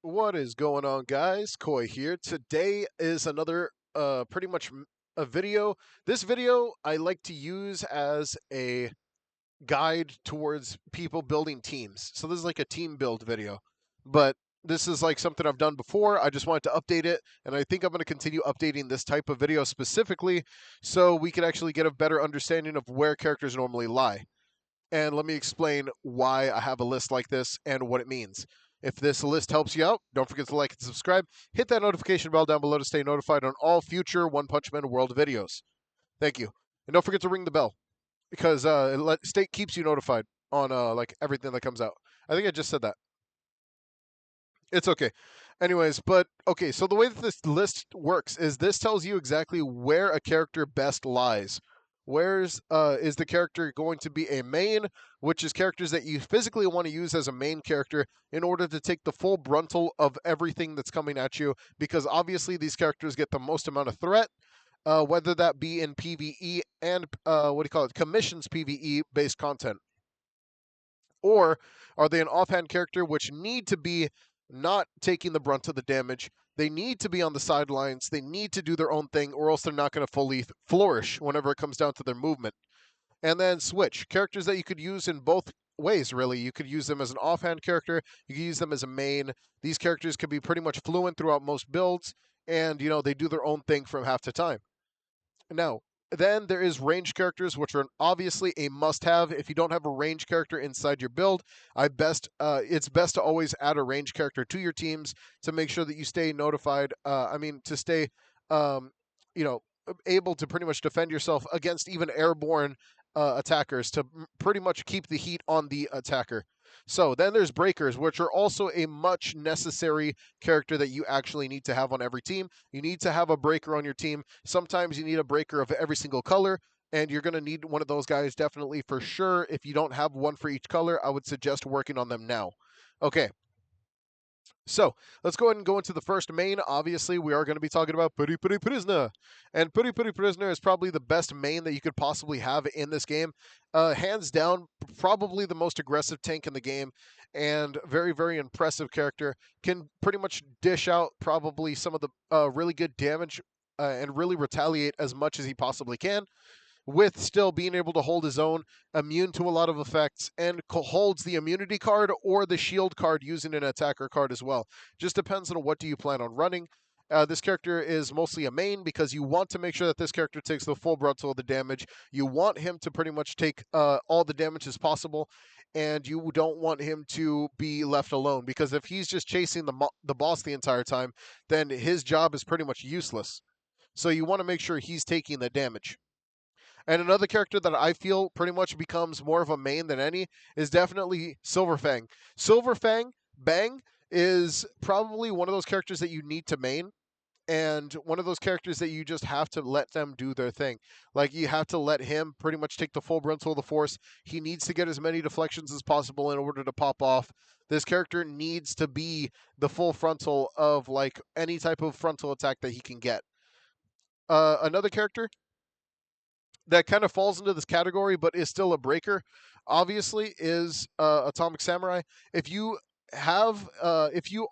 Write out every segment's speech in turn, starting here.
What is going on, guys? Koi here. Today is another pretty much a video. This video I like to use as a guide towards people building teams. So this is like a team build video. But this is like something I've done before. I just wanted to update it, and I think I'm going to continue updating this type of video specifically so we can actually get a better understanding of where characters normally lie. And let me explain why I have a list like this and what it means. If this list helps you out, don't forget to like and subscribe. Hit that notification bell down below to stay notified on all future One Punch Man World videos. Thank you. And don't forget to ring the bell because State keeps you notified on like everything that comes out. I think I just said that. It's okay. Anyways, but okay, so the way that this list works is this tells you exactly where a character best lies. Where's is the character going to be a main, which is characters that you physically want to use as a main character in order to take the full bruntal of everything that's coming at you, because obviously these characters get the most amount of threat, whether that be in PvE and commissions PvE based content. Or are they an offhand character which need to be not taking the brunt of the damage? They need to be on the sidelines. They need to do their own thing, or else they're not going to fully flourish whenever it comes down to their movement. And then switch characters that you could use in both ways, really. You could use them as an offhand character, you could use them as a main. These characters could be pretty much fluent throughout most builds, and they do their own thing from half to time. Now, then there is range characters, which are obviously a must-have. If you don't have a range character inside your build, it's best to always add a range character to your teams to make sure that you stay notified. To stay, um, you know, able to pretty much defend yourself against even airborne attackers to pretty much keep the heat on the attacker. So then there's breakers, which are also a much necessary character that you actually need to have on every team. You need to have a breaker on your team. Sometimes you need a breaker of every single color, and you're going to need one of those guys definitely for sure. If you don't have one for each color, I would suggest working on them now. Okay, so let's go ahead and go into the first main. Obviously, we are going to be talking about Py Priser. And Py Priser is probably the best main that you could possibly have in this game. Hands down, probably the most aggressive tank in the game, and very, very impressive character. Can pretty much dish out probably some of the really good damage and really retaliate as much as he possibly can, with still being able to hold his own, immune to a lot of effects, and holds the immunity card or the shield card using an attacker card as well. Just depends on what do you plan on running. This character is mostly a main because you want to make sure that this character takes the full brunt of the damage. You want him to pretty much take all the damage as possible, and you don't want him to be left alone, because if he's just chasing the boss the entire time, then his job is pretty much useless. So you want to make sure he's taking the damage. And another character that I feel pretty much becomes more of a main than any is definitely Silver Fang. Silver Fang, Bang, is probably one of those characters that you need to main, and one of those characters that you just have to let them do their thing. Like, you have to let him pretty much take the full brunt of the force. He needs to get as many deflections as possible in order to pop off. This character needs to be the full frontal of like any type of frontal attack that he can get. Another character that kind of falls into this category but is still a breaker, obviously, is Atomic Samurai. If you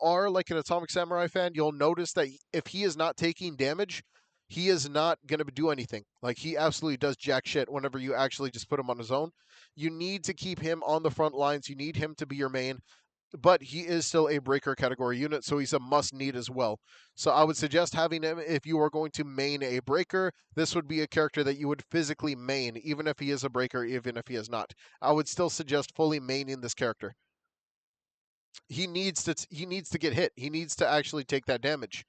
are like an Atomic Samurai fan, you'll notice that if he is not taking damage, he is not going to do anything. Like, he absolutely does jack shit whenever you actually just put him on his own. You need to keep him on the front lines. You need him to be your main, but he is still a breaker category unit, so he's a must need as well. So I would suggest having him if you are going to main a breaker. This would be a character that you would physically main, even if he is a breaker, even if he is not. I would still suggest fully maining this character. He needs to get hit. He needs to actually take that damage.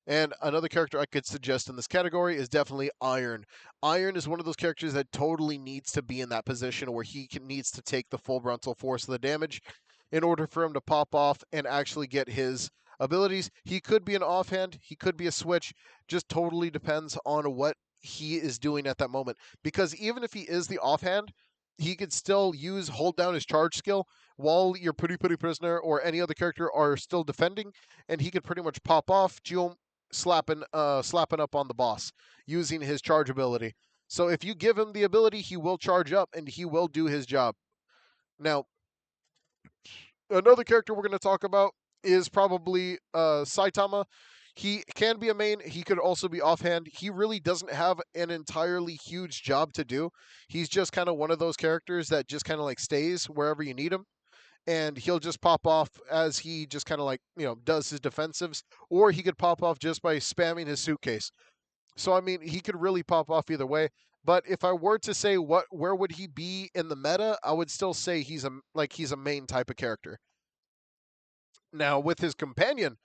And another character I could suggest in this category is definitely Iron. Iron is one of those characters that totally needs to be in that position where needs to take the full frontal force of the damage in order for him to pop off and actually get his abilities. He could be an offhand, he could be a switch, just totally depends on what he is doing at that moment. Because even if he is the offhand, he could still hold down his charge skill while your Py Priser or any other character are still defending, and he could pretty much pop off, slapping up on the boss using his charge ability. So if you give him the ability, he will charge up and he will do his job. Now, another character we're going to talk about is probably Saitama. He can be a main. He could also be offhand. He really doesn't have an entirely huge job to do. He's just kind of one of those characters that just kind of like stays wherever you need him. And he'll just pop off as he just kind of like, does his defensives. Or he could pop off just by spamming his suitcase. So, I mean, he could really pop off either way. But if I were to say where would he be in the meta, I would still say he's a main type of character. Now, with his companion,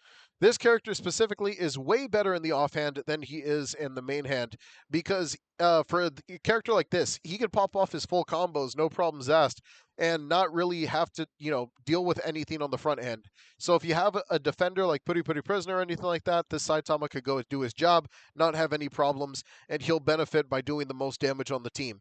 this character specifically is way better in the offhand than he is in the main hand because for a character like this, he could pop off his full combos, no problems asked, and not really have to, deal with anything on the front end. So if you have a defender like Py Prisoner or anything like that, this Saitama could go do his job, not have any problems, and he'll benefit by doing the most damage on the team.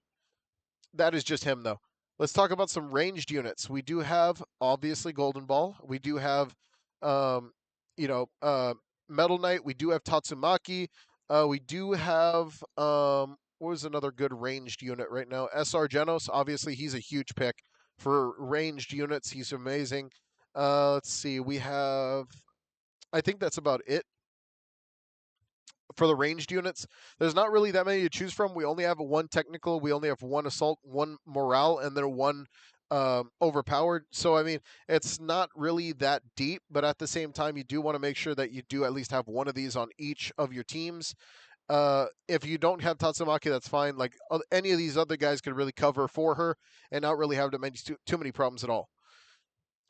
That is just him, though. Let's talk about some ranged units. We do have obviously Golden Ball. We do have, um, you know, uh, Metal Knight. We do have Tatsumaki. We do have what was another good ranged unit right now? SR Genos. Obviously, he's a huge pick for ranged units. He's amazing. Let's see. We have. I think that's about it for the ranged units. There's not really that many to choose from. We only have one technical, we only have one assault, one morale, and then one overpowered. So I mean, it's not really that deep, but at the same time, you do want to make sure that you do at least have one of these on each of your teams. If you don't have Tatsumaki, that's fine. Like any of these other guys could really cover for her and not really have too many problems at all.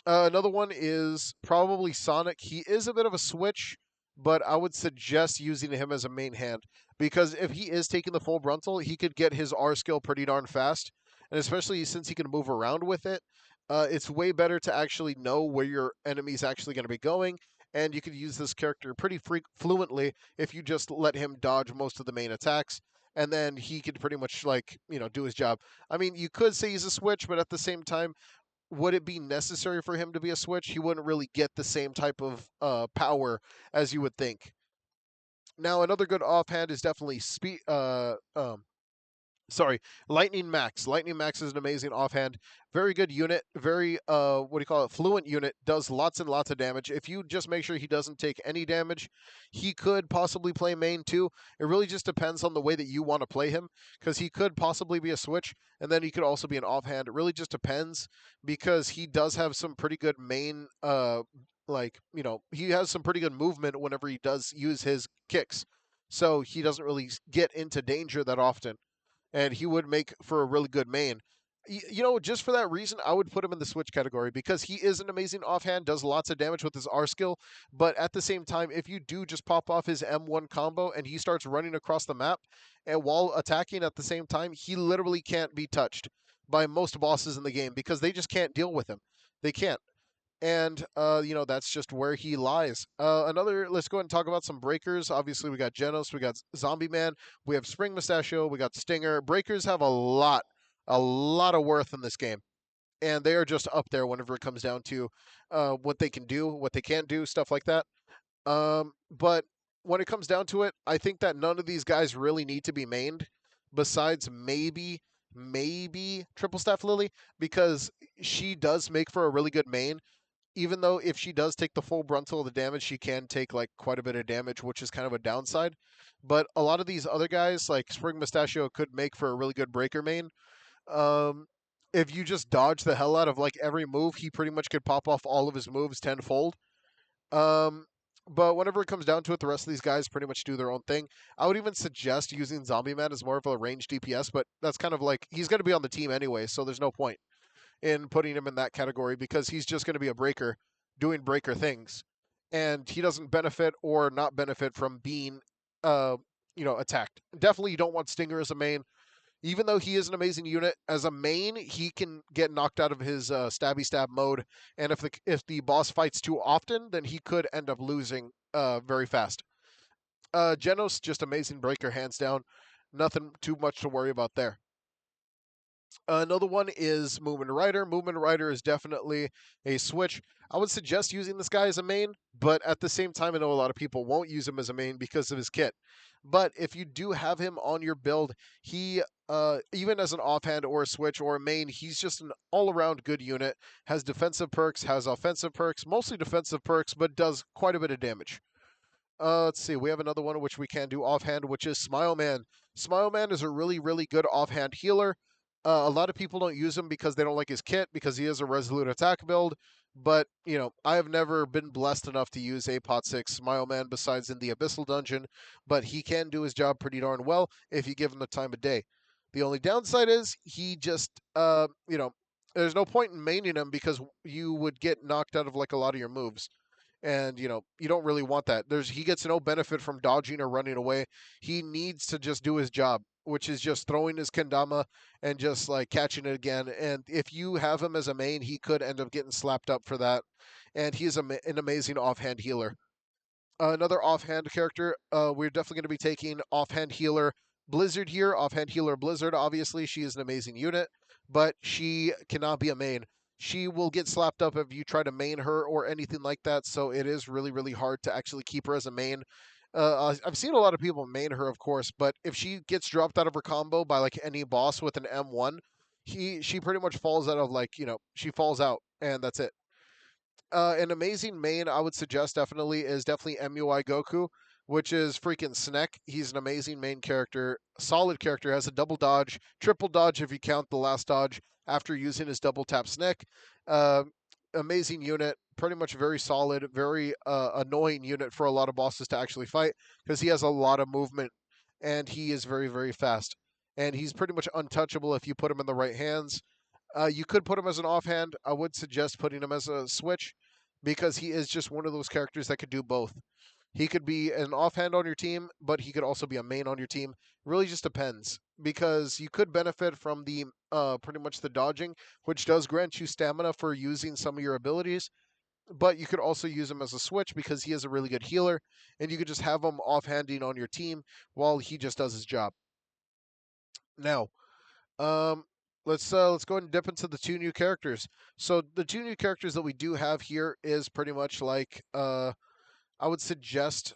Another one is probably Sonic. He is a bit of a switch, but I would suggest using him as a main hand because if he is taking the full Bruntle, he could get his R skill pretty darn fast, and especially since he can move around with it, it's way better to actually know where your enemy's actually going to be going, and you could use this character pretty fluently if you just let him dodge most of the main attacks. And then he could pretty much like do his job. I mean, you could say he's a switch, but at the same time, would it be necessary for him to be a switch? He wouldn't really get the same type of power as you would think. Now, another good offhand is definitely sorry, Lightning Max. Lightning Max is an amazing offhand, very good unit, very what do you call it, fluent unit, does lots and lots of damage. If you just make sure he doesn't take any damage, he could possibly play main too. It really just depends on the way that you want to play him, because he could possibly be a switch, and then he could also be an offhand. It really just depends, because he does have some pretty good main like, he has some pretty good movement whenever he does use his kicks. So he doesn't really get into danger that often, and he would make for a really good main. Just for that reason, I would put him in the switch category because he is an amazing offhand, does lots of damage with his R skill. But at the same time, if you do just pop off his M1 combo and he starts running across the map, and while attacking at the same time, he literally can't be touched by most bosses in the game because they just can't deal with him. They can't. And that's just where he lies. Let's go ahead and talk about some breakers. Obviously, we got Genos, we got Zombie Man, we have Spring Mustachio, we got Stinger. Breakers have a lot of worth in this game, and they are just up there whenever it comes down to what they can do, what they can't do, stuff like that. But when it comes down to it, I think that none of these guys really need to be mained, besides maybe Triple Staff Lily, because she does make for a really good main, even though if she does take the full bruntle of the damage, she can take like quite a bit of damage, which is kind of a downside. But a lot of these other guys, like Spring Mustachio, could make for a really good breaker main. Um, if you just dodge the hell out of like every move, he pretty much could pop off all of his moves tenfold. Um, but whenever it comes down to it, the rest of these guys pretty much do their own thing. I would even suggest using Zombie Man as more of a range DPS, but that's kind of like he's going to be on the team anyway, so there's no point in putting him in that category because he's just going to be a breaker doing breaker things, and he doesn't benefit or not benefit from being attacked. Definitely you don't want Stinger as a main. Even though he is an amazing unit as a main, he can get knocked out of his stabby stab mode, and if the boss fights too often, then he could end up losing very fast. Genos, just amazing breaker, hands down. Nothing too much to worry about there. Another one is Movement Rider. Movement Rider is definitely a switch. I would suggest using this guy as a main, but at the same time, I know a lot of people won't use him as a main because of his kit. But if you do have him on your build, he, even as an offhand or a switch or a main, he's just an all around good unit. Has defensive perks, has offensive perks, mostly defensive perks, but does quite a bit of damage. Let's see. We have another one which we can do offhand, which is Smile Man. Smile Man is a really, really good offhand healer. A lot of people don't use him because they don't like his kit because he is a resolute attack build. But I have never been blessed enough to use a pot six Smile Man besides in the Abyssal dungeon. But he can do his job pretty darn well if you give him the time of day. The only downside is he just, there's no point in maining him because you would get knocked out of like a lot of your moves, and you don't really want that. He gets no benefit from dodging or running away. He needs to just do his job, which is just throwing his kendama and just like catching it again. And if you have him as a main, he could end up getting slapped up for that. And he's an amazing offhand healer. Another offhand character, we're definitely going to be taking Offhand Healer Blizzard here. Offhand Healer Blizzard, obviously, she is an amazing unit, but she cannot be a main. She will get slapped up if you try to main her or anything like that, so it is really, really hard to actually keep her as a main. I've seen a lot of people main her, of course, but if she gets dropped out of her combo by like any boss with an M1, she pretty much falls out of she falls out, and that's it. An amazing main I would suggest is definitely MUI Goku, which is freaking Snek. He's an amazing main character, solid character, has a double dodge, triple dodge if you count the last dodge after using his double tap Snek. Uh, Amazing unit, pretty much very solid, very annoying unit for a lot of bosses to actually fight because he has a lot of movement and he is very, very fast. And he's pretty much untouchable if you put him in the right hands. You could put him as an offhand. I would suggest putting him as a switch because he is just one of those characters that could do both. He could be an offhand on your team, but he could also be a main on your team. Really just depends because you could benefit from the pretty much the dodging, which does grant you stamina for using some of your abilities. But you could also use him as a switch because he is a really good healer, and you could just have him offhanding on your team while he just does his job. Now, um, let's go ahead and dip into the two new characters. So the two new characters that we do have here is pretty much like I would suggest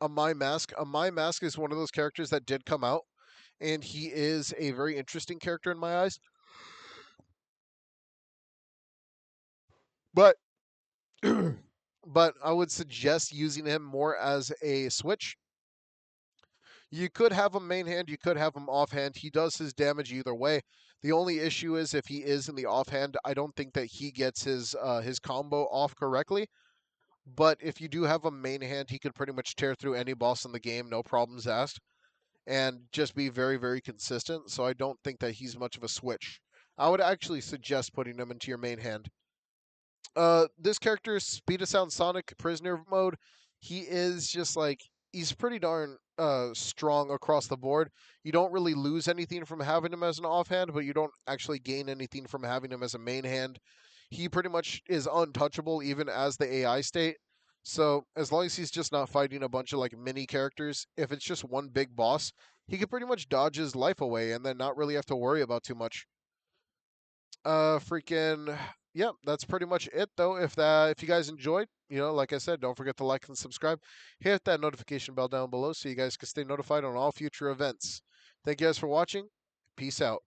a My Mask. A My Mask is one of those characters that did come out, and he is a very interesting character in my eyes. But but I would suggest using him more as a switch. You could have him main hand, you could have him offhand. He does his damage either way. The only issue is if he is in the offhand, I don't think that he gets his combo off correctly. But if you do have a main hand, he could pretty much tear through any boss in the game, no problems asked, and just be very, very consistent. So I don't think that he's much of a switch. I would actually suggest putting him into your main hand. This character, Speed of Sound Sonic Prisoner mode, he is just like he's pretty darn strong across the board. You don't really lose anything from having him as an offhand, but you don't actually gain anything from having him as a main hand. He pretty much is untouchable even as the AI state. So as long as he's just not fighting a bunch of like mini characters, if it's just one big boss, he can pretty much dodge his life away and then not really have to worry about too much. Freaking yeah, that's pretty much it though. If you guys enjoyed, like I said, don't forget to like and subscribe. Hit that notification bell down below so you guys can stay notified on all future events. Thank you guys for watching. Peace out.